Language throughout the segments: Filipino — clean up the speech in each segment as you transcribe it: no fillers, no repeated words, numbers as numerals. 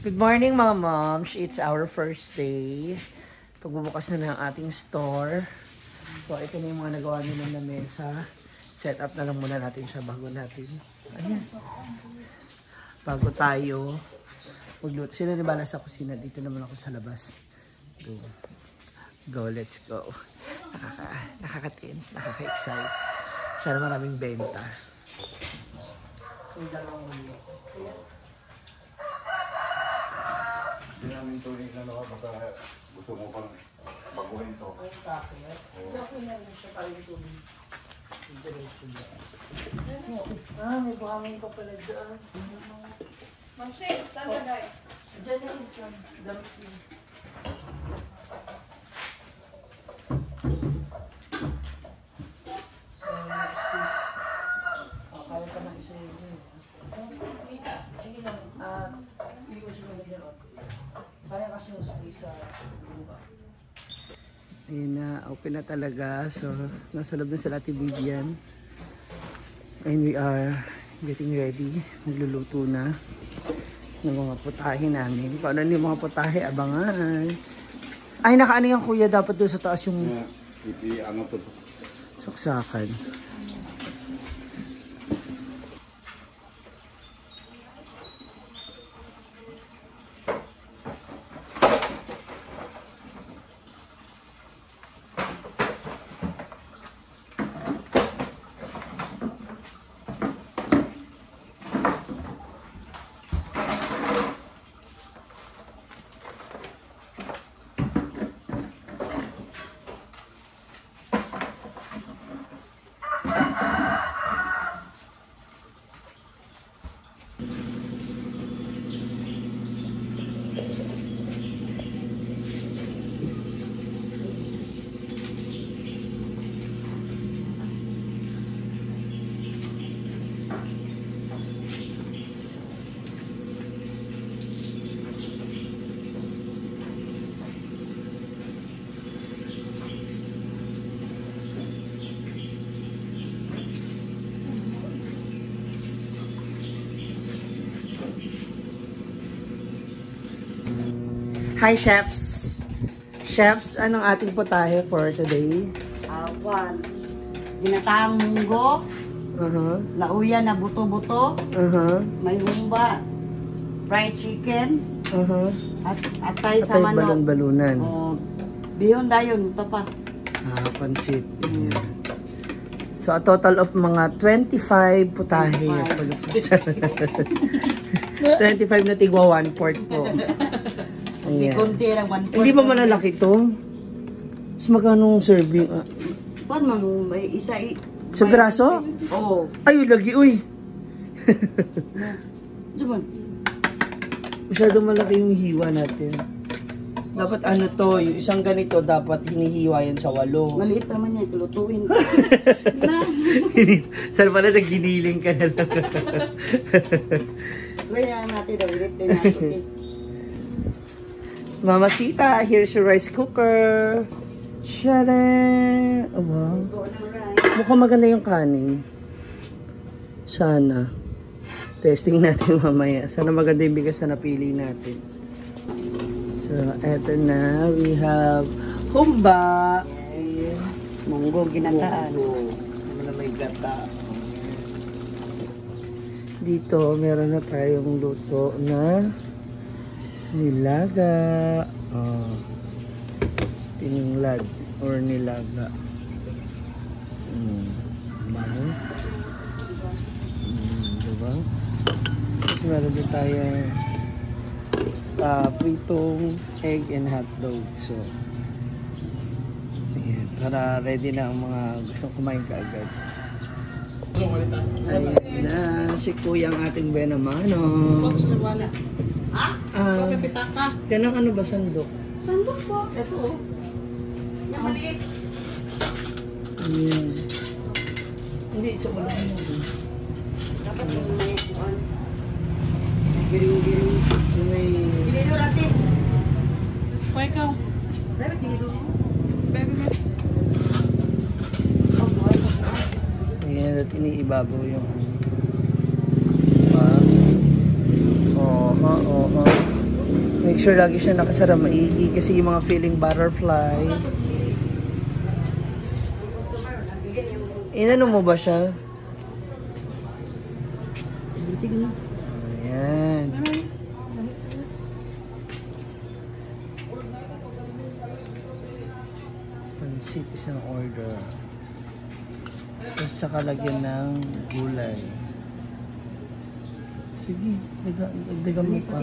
Good morning mga moms. It's our first day. Pagbubukas na ng ating store. So ito na yung mga nagawa nila na mesa. Set up na lang muna natin siya bago natin. Ayan. Bago tayo magluto. Sila ni Bala sa kusina. Dito naman ako sa labas. Go. Go, let's go. Nakaka-tense, nakaka-excite. Sana maraming benta. Yung dalawang mundo. Hindi namin tuloy na naman baka gusto mo pang baguhin to. Ay, bakit? Okay na rin siya parang tuloy. May buhangin pa pala dyan. Ma'am Shane, saan na guys? Diyan na rin siya. Damit yun. Kaya pa ng isa yun dyan. Sige lang. Iwas mo na dyan. Kaya kasi yung space sa lupa. Ayun na, open na talaga. So, nasa loob na sila Ate Vivian. And we are getting ready. Nagluluto na ng mga putahe namin. Kung ano yung mga putahe, abangan. Ay, nakaano yan kuya, dapat doon sa taas yung Ano to? saksakan. Hi, chefs! Chefs, anong ating putahe for today? Awan. Ginataang munggo, lauya na buto-buto, may humba, fried chicken, at tayo sa manok. Balon-balunan. Bihon dayon, ito pa. Pansit. So, a total of mga 25 putahe. 25 na tigwa 1/4 po. Hindi konti lang, 1/4. Hindi ba malalaki to? Mas magkano serving? Paano mang may isa Sa braso? Oo. Ay, lagi, uy. Diyan. Masyado malaki yung hiwa natin. Dapat ano to, yung isang ganito dapat hinihiwa yan sa 8. Maliit naman yan, tulutuin. Saan pala naginiling ka na lang? Gawin na natin daw, ulit din natin. Mamacita, here's your rice cooker. Shada! Oh, wow. Mukhang maganda yung kanin. Sana. Testing natin mamaya. Sana maganda yung bigas na napili natin. So, eto na. We have humba. Yes. Munggo, ginataan. Ano na may gata. Dito, meron na tayong luto na nilaga. Tinglad or nilaga. Diba? Diba? Tapos meron din tayong pritong egg and hotdog. So, ayan. Para ready na ang mga gustong kumain kaagad. Ayan na si kuya ang ating benamano. Ha? Kapipitaka. Kanang ano ba sandok? Sandok po. Ito o. Yung maliit. Ayan. Hindi, sa wala mo. Dapat yung may kuwan. Giring-giring. Yung may... Ginidor natin. Kuya ikaw. Dapat ginidor mo. Baby, baby. Ayan, at iniibabaw yung... Make sure lagi siya nakasara maigi kasi yung mga feeling butterfly. Inano mo ba siya? Ayan. Pansit isang order. Tapos tsaka lagyan ng gulay. Sige, dagdagan mo pa.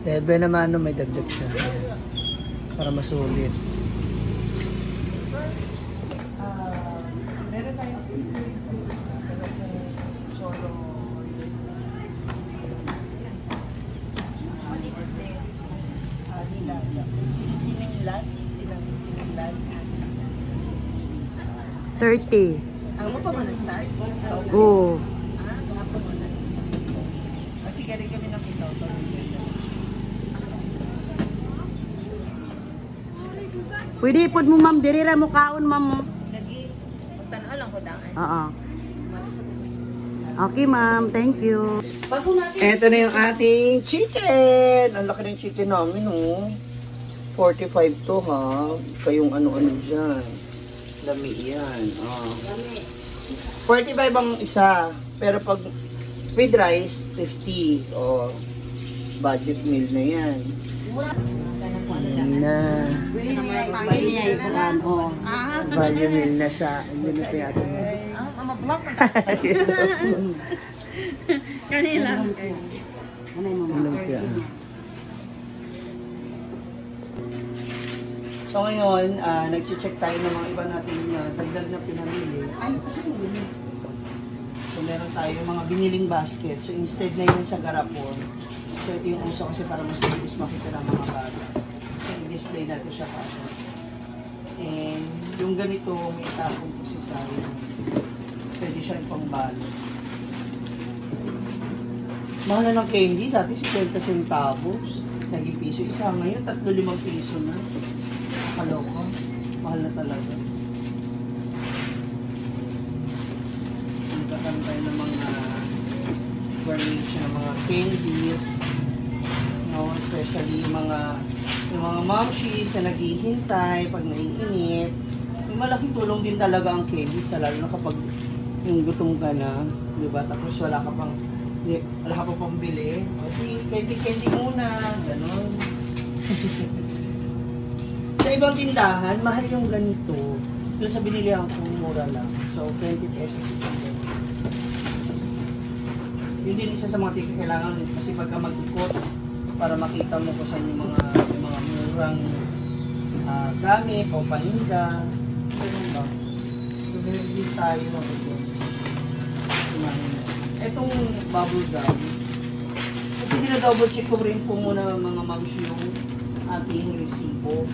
Dahil ba naman may dagdag siya. Para masulit. Meron tayong solo. What is this? Tinilad. 30. Ang mo pa ba nag-start? Oo. Kasi kaya rin kami nakita. Pwede ipod mo ma'am, dirira mo kaon ma'am. Lagi. Magtanaw lang ko daan. Oo. Okay ma'am, thank you. Ito na yung ating chicken. Ang laki ng chicken namin, oh. 45 to, ha. Kayong ano-ano dyan. Lami yan. Oh. 45 ang isa. Pero pag with rice, 50. Oh. Budget meal na yan. Yan na. Value meal na siya. Hindi na pa yatin. Mama block na. Kanila. Lumpia. So ngayon, nag-check tayo ng mga iba natin dagdag na pinamili. Ay, kasi yung ganun. So meron tayo mga biniling basket. So instead na yun sa garapon, so ito yung uso kasi para mas mabilis makita ng mga bata. So i-display natin siya kasi. And yung ganito, may itapon kasi sa pwede siya yung pangbalot. Mahal na ng candy, dati 50 centavos. Naging piso isa. Ngayon, 3-5 piso na. Kaloko. Mahal na talaga. Nagkakaroon tayo ng mga variation ng mga candies. No, especially yung mga momshies na naghihintay pag naiinip. May malaking tulong din talaga ang candies, lalo na kapag yung gutom ka na, di ba? Tapos wala ka pang pambili. Candy muna, gano'n. Sa ibang tindahan, mahal yung ganito. Doon sa binilihan ko, mura lang. So, 20 pesos isang ganito. Yun din isa sa mga ticket kailangan kasi pagka mag-ikot para makita mo kung saan yung mga murang gamit o paninda. Ganun ba? So, binili tayo ng ito. Etong bubble gum, kasi dina-double check ko rin po muna mga moms yung ating resibo.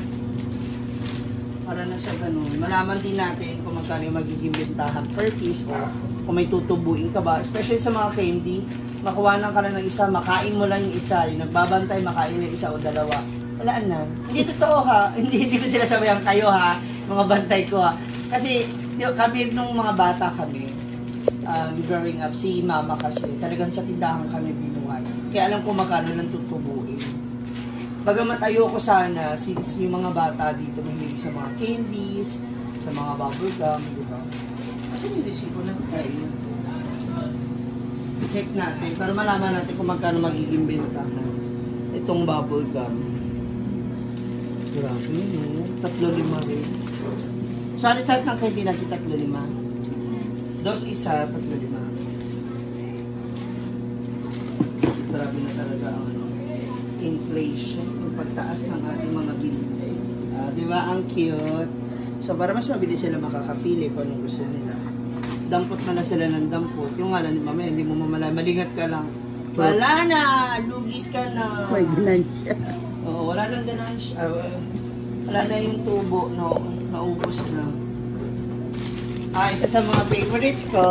Para na sa ganun, malaman din natin kung magkano yung magiging bentahan per piece o kung may tutubuin ka ba. Especially sa mga candy, makuhanan ka na ng isa, makain mo lang yung isa. Yung nagbabantay, makain yung isa o dalawa. Wala na. Hindi totoo ha. Hindi ko sila sabayan kayo ha. Mga bantay ko ha. Kasi kami nung mga bata kami, growing up, si mama kasi, talagang sa tindahan kami binuhay. Kaya alam ko magkano lang tutubuin. Bagamat ayoko sana, since yung mga bata dito mahilig sa mga candies, sa mga bubble gum, di ba? Kasi yung resibo na tayo. Check natin, para malaman natin kung magkano magiging bentahan. Itong bubble gum. Grabe no? 3-5 rin. So, alis-alis ng candy natin 3-5. Dos isa, 3-5. Grabe na talaga ang inflation, yung pagtaas ng ating mga binili. Di ba? Ang cute. So, para mas mabilis sila makakapili kung anong gusto nila. Dampot na sila ng dampot. Yung nga lang, mamaya, hindi mo mamalay. Malingat ka lang. Wala na! Lugi ka na! May ganansya. Oo, wala nang ganansya. Wala na yung tubo. No, naubos na. Isa sa mga favorite ko,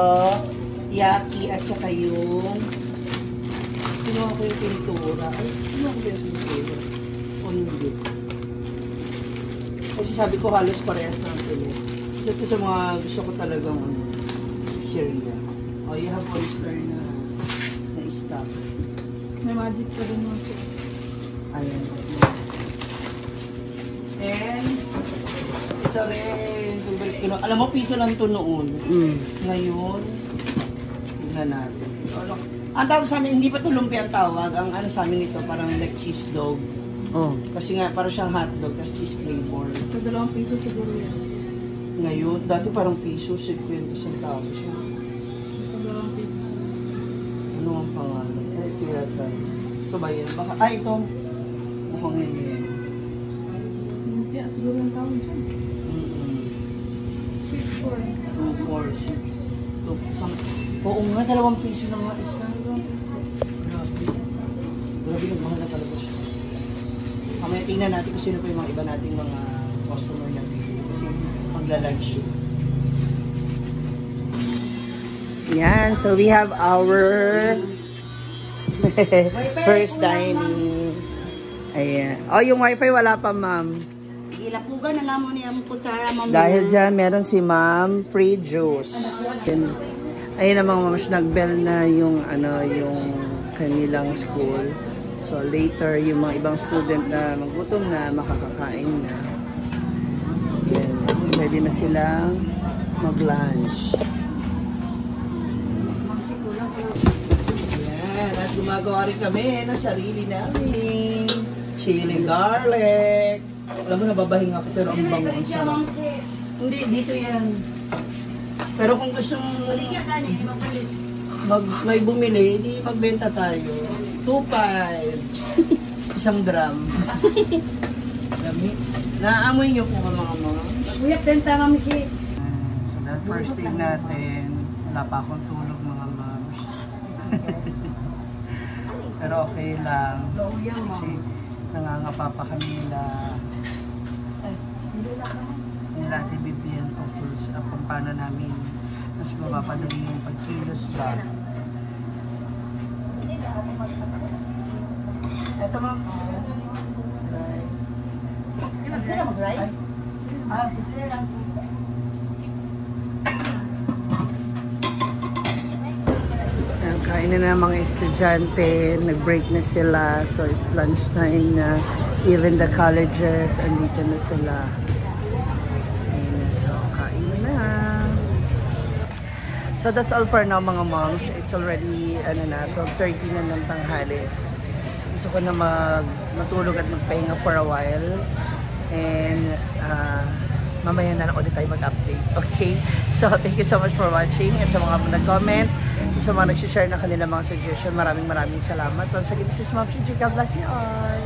yaki at saka yung kinuha ko yung pintura. Ay, kinuha ko yung pintura. O hindi. Kasi sabi ko halos parehas lang sila. Kasi ito sa mga gusto ko talagang sharia. Oh, you have oyster na stock. May magic pa din mo. Ayan. And, ito rin. Alam mo, piso lang ito noon. Ngayon, tignan natin. Ito, ang tawag sa amin, hindi pa ito lumpia ang tawag. Ang ano sa amin ito, parang like cheese dog. Oh. Kasi nga, parang siyang hotdog, tapos cheese flavor. Sa 2 piso siguro yan. Ngayon, dati parang piso, 50 centavos. Sa 2 piso. Ano ang pangalan? Kaya tayo. Ito ba yan? Baka, ito. Mukhang yun. Lumpia, siguro ang tawag dyan. Sweet corn. 2, 4, 6. Isang, oo nga, 2 piso na nga isa. 2 piso. Grabe. Grabe, nagmahal na talaga siya. Mamaya tingnan natin kung sino pa yung mga iba nating mga customer natin. Kasi magla-lunch yun. Yan, so we have our first dining. Ayan. Oh, yung wifi wala pa, ma'am. Ilapugan na namon niya ang kutsara, ma'am. Dahil dyan, meron si ma'am free juice. Ayun na mga ma'am, nag-bell na yung, yung kanilang school. So later, yung mga ibang student na magutom na, makakakain na. Yan. Pwede na silang mag-lunch. Yan. At gumagawa rin kami ng sarili namin. Chili garlic. Alam mo, nababahinga ako pero ang bango ang sarap. Hindi, dito yan. Pero kung gusto mo may bumili, hindi magbenta tayo. 2.5. Isang drum. Dami. Naamoy niyo po ka mga mga. Uyap benta, ma'am, si. So that first thing natin, wala pa akong tulog mga moms. Pero okay lang. Kasi nangangapa pa kami nila Ate Bibian tungkol sa kung paano namin mas mapapadali yung pagkilos ba. Ito ma'am. Sila mag-rice? Sila. Kain na ng mga estudyante, nag-break na sila, so it's lunchtime na. Even the colleges, andito na sila. Ayun, so kain na. So that's all for now mga moms. It's already 12:30 na ng tanghali. So, gusto ko na matulog at magpahinga for a while. And mamaya na lang ulit tayo mag-update. Okay? So thank you so much for watching. At sa mga nag-comment, sa mga nag-share na kanila mga suggestion, maraming salamat. Once again, this is Ma'am Gigi. God bless you all.